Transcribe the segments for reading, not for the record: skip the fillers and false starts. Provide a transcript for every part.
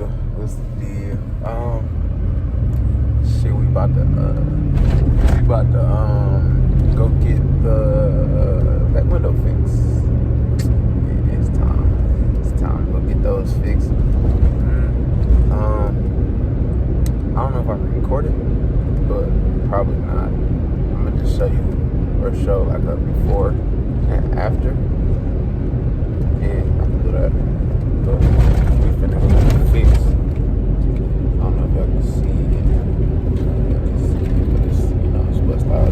deal? What's the deal? Shit, we about to go get the back window fixed. Yeah, it's time. It's time to go get those fixed. I don't know if I can record it, but probably not. I'm gonna just show you or show like a before and after. Yeah, I can do that. But we finna go get it fixed. I don't know if y'all can see it. Y'all can see it, but it's, it's bust out.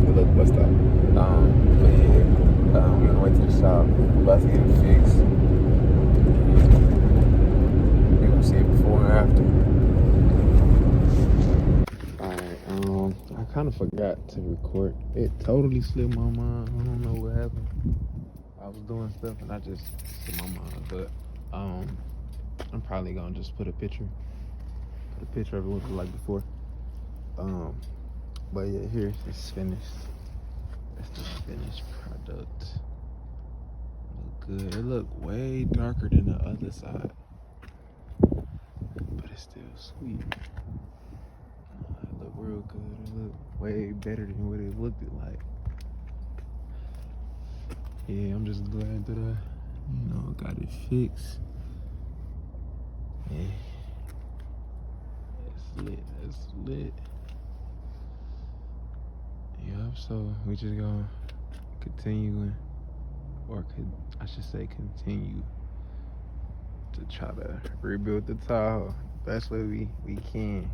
It look bust out. But yeah, we're gonna wait to the shop. We're about to get it fixed. We're gonna see it before and after. Alright, I kind of forgot to record. It totally slipped my mind. I don't know what happened. I was doing stuff and I just slipped my mind. But I'm probably gonna just put a picture of it what it looked like before. But yeah, here it's finished. That's the finished product. Look good. It looked way darker than the other side, but it's still sweet. It looked real good. It looked way better than what it looked like. Yeah, I'm just glad that I, got it fixed. Yeah. It's lit. It's lit. Yup, so we just gonna continue, I should say continue to try to rebuild the Tahoe best way we can.